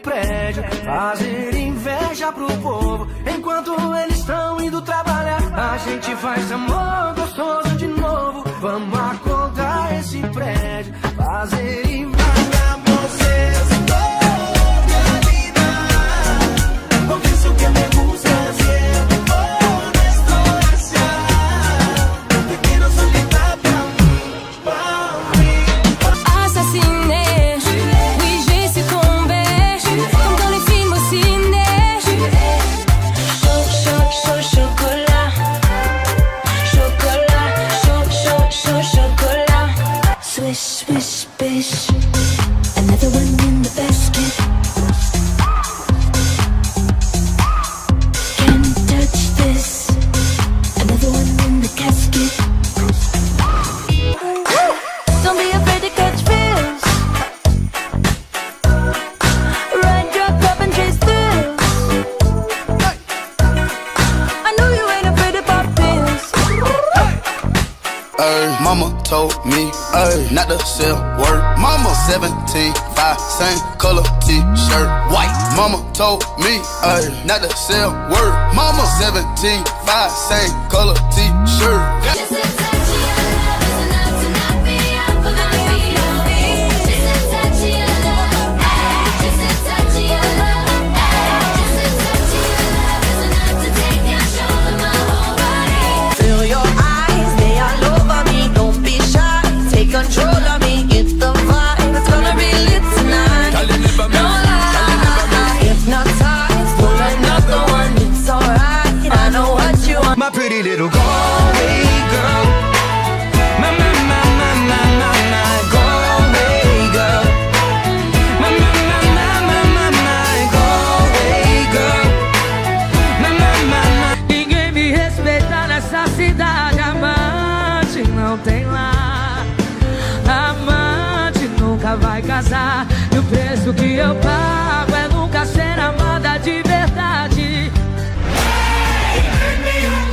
prédio, fazer inveja pro povo. Enquanto eles estão indo trabalhar, a gente faz amor gostoso de novo. Vamos acordar esse prédio, fazer inveja. Vocês porque eso que me gusta siempre por nuestro hacia. Te quiero solita para mí. Assassiné, oui j'ai succombé, comme dans les films au ciné. Chaud, chaud, chaud, chocolat. Chocolat, chaud, chaud, chaud, chocolat. Swish, swish, bish. Another one in the basket. Can't touch this. Another one in the casket. Don't be afraid to catch fish. Ride your cup and chase thrills. I know you ain't afraid to pop pills. Mama told me, not to sell word. Mama 17, 5, same color t-shirt, white. Mama told me, not to sell word. Mama 17, 5, same color t-shirt. Just a touch of your love is enough to knock me out for the beat of me. Just a touch of your love, just a touch of your love, just a touch of your love is enough to take control of my whole body. Feel your eyes, they all over me. Don't be shy, take control of me. Get the vibe, it's gonna be lit tonight. No lie, hypnotized, pull another one, it's alright. I know what you want. My pretty little Galway girl, my Galway girl, my Galway girl, Ninguém me respeita nessa cidade. Amante não tem lá. Amante nunca vai casar. E o preço que eu pago é nunca ser amada de verdade.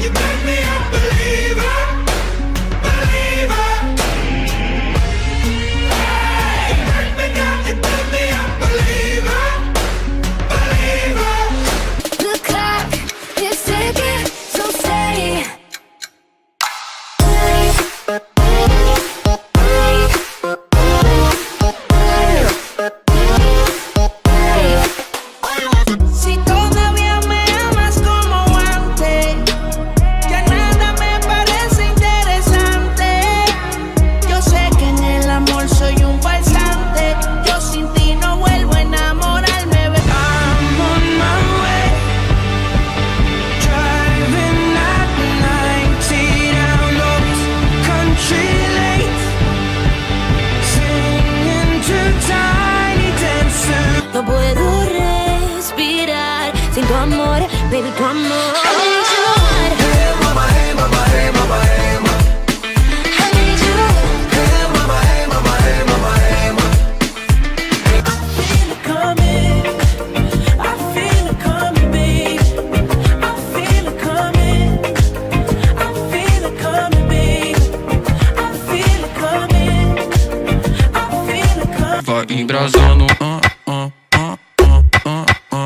You make me a believer, believer. You make me a believer, believer. The clock is ticking, so stay. Si todavía me amas como antes, ya nada me parece interesante. Yo sé que en el amor soy un falsante. Yo sin ti no vuelvo a enamorarme. I'm on my way, driving at 90 down those country lanes, singing to Tiny Dancer. No puedo respirar sin tu amor, baby, tu amor. I need you. Hey mama, hey mama, hey mama, hey mama. I need you. Hey mama, hey mama, hey mama, hey mama. I feel it coming, I feel it coming, babe. I feel it coming, I feel it coming, babe. I feel it coming, I feel it coming. Vai embrasando,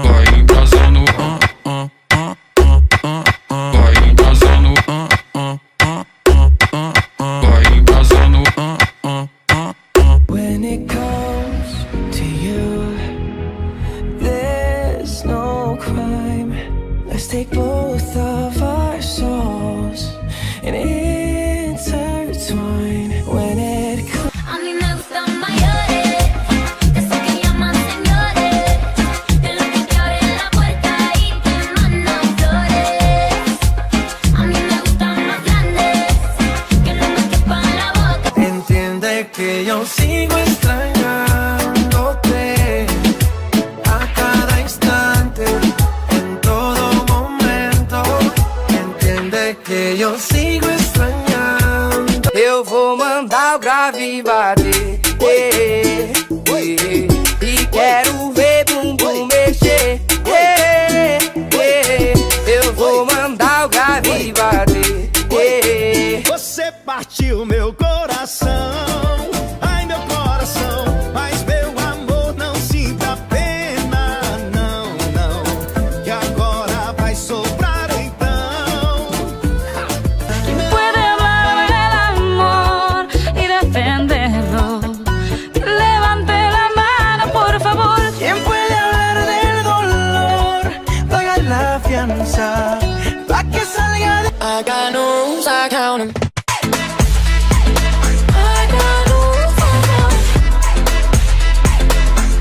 vai embrasando, vai embrasando, vai embrasando. When it comes to you, there's no crime. Let's take both of our souls and intertwine. When it comes, A mí me gustan mayores, esos que llaman señores, de los que te abren la puerta y te mandan flores. A mí me gustan más grandes, que no me quepan la boca. entiende que yo sigo extrañándote a cada instante, en todo momento. Entiende que yo sigo extrañándote. ¿Quién puede hablar del dolor? Paga la fianza pa' que salga de... I got no rules, I count 'em. I got no rules, I count 'em.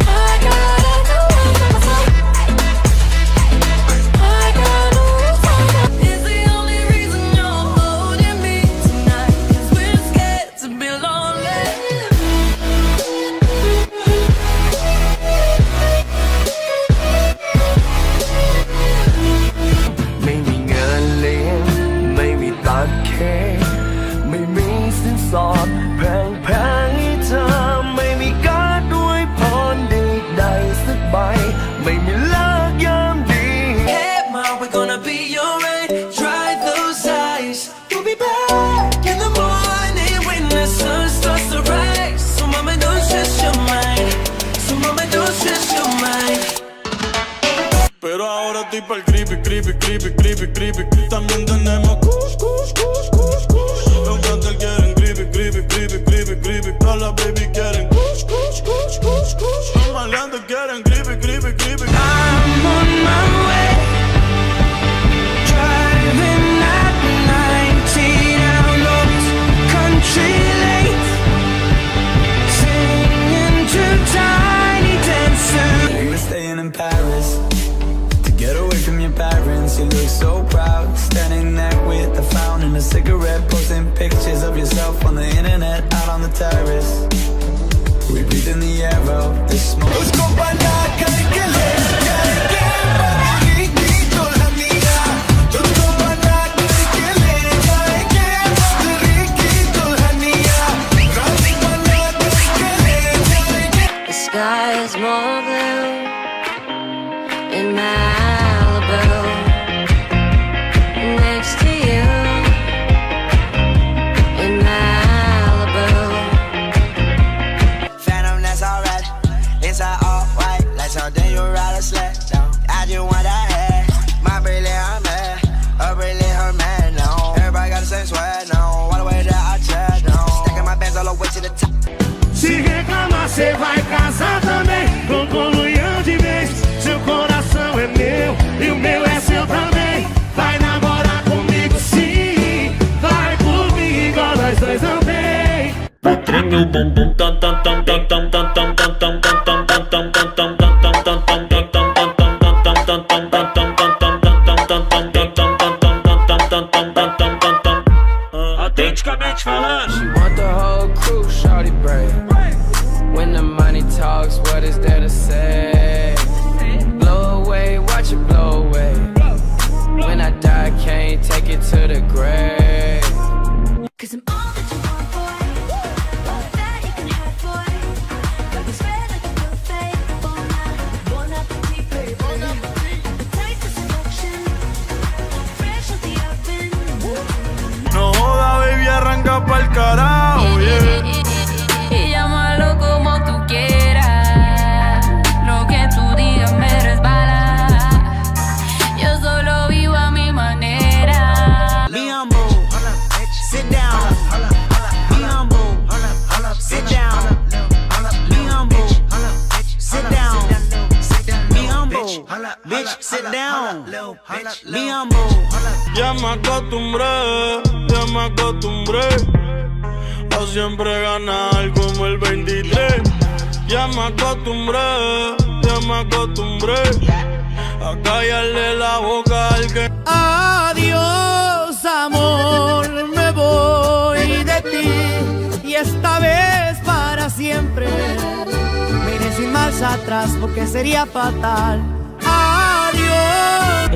I gotta do it for myself. I got no rules, I count 'em. It's the only reason you're holding me tonight, 'cause we're scared to be lonely.ไม่มีเงินเลี้ยงไม่มีตัดเค้กไม่มีสินสอดแพงๆให้เธอไม่มีการ์ดด้วยพรใดๆสักใบไม่มีเลิกยามดี Hey, ma, we're gonna be alright. Dry those eyes. You'll be back in the morning when the sun starts to rise. So mama, don't stress your mind. So mama, don't stress your mind. Pero ahora estoy pa'l creepy, creepy, creepy, creepy, creepy. También tenemos kush, kush, kush, kush, kush. Los gangsters quieren creepy, creepy, creepy, creepy, creepy. Todas las baby quieren kush, kush, kush, kush, kush. Los maleantes quieren creepy, creepy, creepy. I'm on my way, driving at 19 out those country lanes, singing to Tiny Dancer. You were staying in Paris to get away from your parents. You look so proud, standing there with a fountain and a cigarette, posting pictures of yourself on the internet, out on the terrace. We breathe in the air of this smoke. The sky is more blue in Malibu, next to you in Malibu. Phantom, that's alright. Inside all white, like something you ride a sled down. I just want that head. My brilliant, her man. Her brilliant, her man, no. Everybody got the same sweat, no. All the way that I tread, no. Stacking my bands all the way to the top. Se reclamar, cê vai casar também. Concluiu de vez. Seu coração é meu e o meu é seu também. Vai namorar comigo, sim. Vai por mim igual nós dois também. Treme o bumbum tam tam tam tam tam tam tam tam tam tam tam tam tam tam tam tam Autenticamente falando. She want the whole crew, shawty brave. When the money talks, what is there to say? Blow away, watch it blow away. When I die, can't take it to the grave. 'Cause I'm all that you want, boy. All that you can have, boy. Got me spread like a buffet. Bon appetit, baby. Appetite for seduction. Fresh off the oven. No joda, baby, arranca pa'l carajo, yeah. Y llámalo como tú quieras. Lo que tú digas me resbala. Yo solo vivo a mi manera. Be humble, sit down. Be humble, sit down. Be humble, sit down. Be humble, bitch, sit down. Be humble. Ya me acostumbré a siempre ganar como el 23. Ya me acostumbré a callarle la boca al que... Adiós, amor, me voy de ti. Y esta vez para siempre. Me iré sin marcha atrás porque sería fatal. Adiós.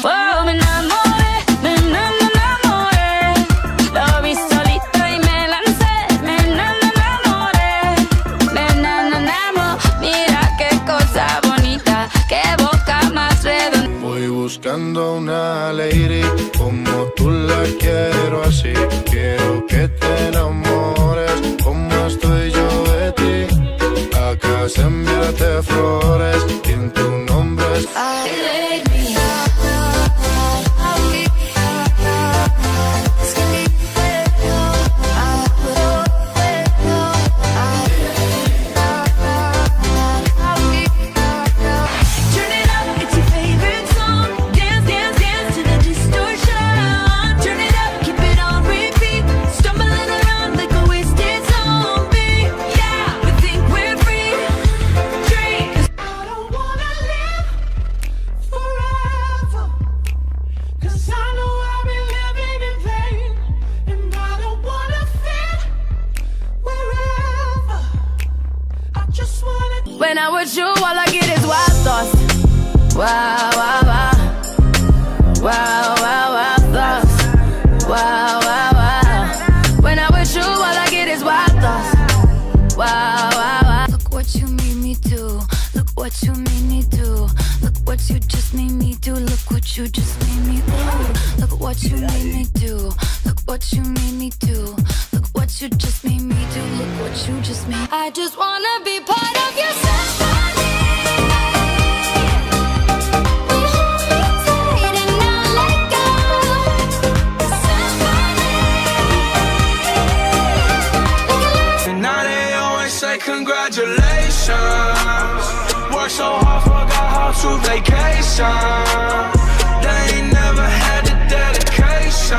Oh, me enamoré. Lo vi solito y me lancé. Me enamoré. Mira qué cosa bonita, qué boca más redonda. Voy buscando una lady como tú la quiero así. Quiero que te enamores como estoy yo de ti. Acá se enviarte flores y en tu nombre I'm with you, all I get is wild thoughts. Wow, wow, wow. Wow, wow, wow thoughts. Wow, wow, wow. When I'm with you, all I get is wild thoughts. Wow, wow, wow. Look what you made me do. Look what you made me do. Look what you just made me do. Look what you just made me do. Look what you made me do. Look what you made me do. Look what you just made me do. Look what you just made. I just wanna be part of your symphony. We hold me tight and not let go. Symphony. And now they always say congratulations. Worked so hard, forgot how to vacation. They ain't never had the dedication.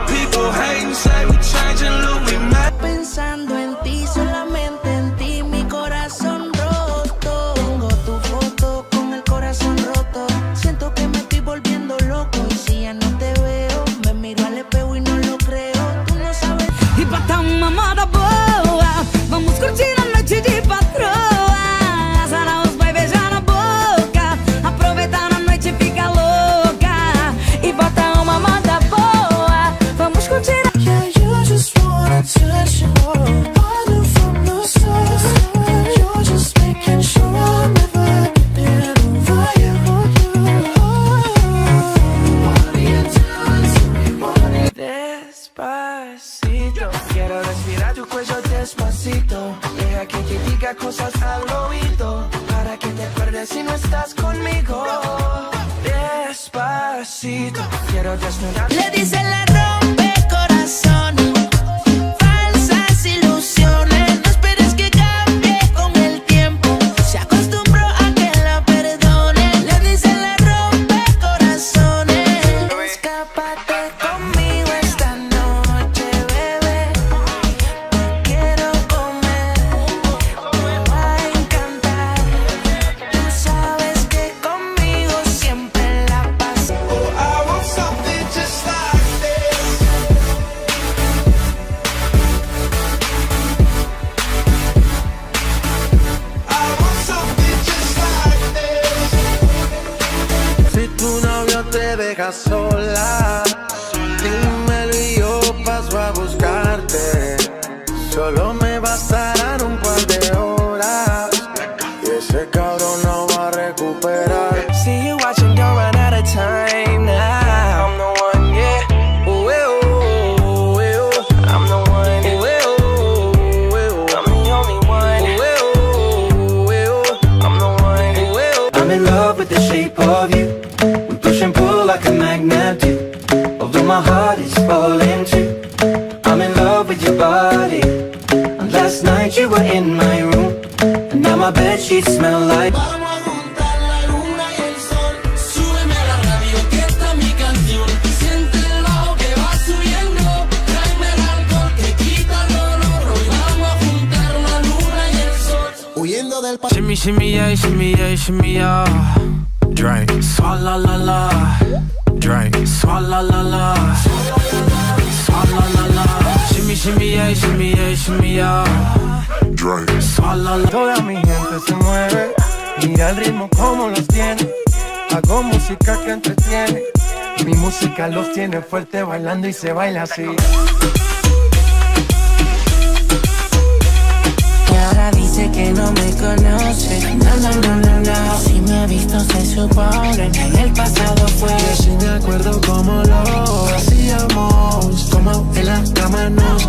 People hate and say we changing, look, we mad. Pensando en ti, solamente en ti, mi corazón roto. Tengo tu foto con el corazón roto. Siento que me estoy volviendo loco. Y si ya no te veo, me miro al espejo y no lo creo. Tú no sabes. E bota uma moda boa, vamos curtir a noite de patroa. Azara os vai beijar na boca, aproveitar a noite e fica louca. E bota uma moda boa, vamos curtir a... Yeah, you just want attention. I knew from the start. You're just making sure I'm never getting over you. Despacito, quiero respirar tu cuello despacito. Deja que te diga cosas al oído, para que te acuerdes si no estás conmigo. Despacito, quiero desnudar. Le dice la rompe corazón. Falsas ilusiones. No esperes que cambie con el tiempo. Se acostumbró a que la perdone. Le dice la rompe corazones. Escápate conmigo esta noche, bebé. Te quiero comer. Me va a encantar. Tú sabes que conmigo siempre la pasas. I want something just like this. I want something just like this. Si tu novio te deja sola, dímelo y yo paso a buscarte. Solo me bastarán un par de horas y ese cabrón no va a recuperar. See you watching, don't run out of time now. I'm the one, yeah. Ooh, ooh, ooh, ooh. I'm the one. Ooh, ooh, ooh, ooh. I'm the only one. Ooh, ooh, ooh. I'm the one. Ooh, ooh. I'm in love with the shape of you. We push and pull like a magnet do. Although my heart is falling too. I'm in love with your body. And last night you were in my room. And now my bedsheets smell like... Vamos a juntar la luna y el sol. Súbeme a la radio que esta es mi canción. Siente el bajo que va subiendo. Tráeme el alcohol que quita el dolor. Hoy vamos a juntar la luna y el sol. Huyendo del pa... Shimmy, shimmy, yeah, shimmy, yeah, shimmy, yeah. Drink. Swalla la la. Drink. Swalla la la. Swalla la la. Shimmy, shimmy, yeah, shimmy, yeah, shimmy, yeah. Drink. Swalla la. Toda mi gente se mueve, mira el ritmo como los tiene. Hago música que entretiene. Mi música los tiene fuerte bailando y se baila así. Y ahora dice que no me conoce. No, no, no, no, no. Si me ha visto se supone. En el pasado fue. Yo sí me acuerdo cómo lo hacíamos. Como en la cama nos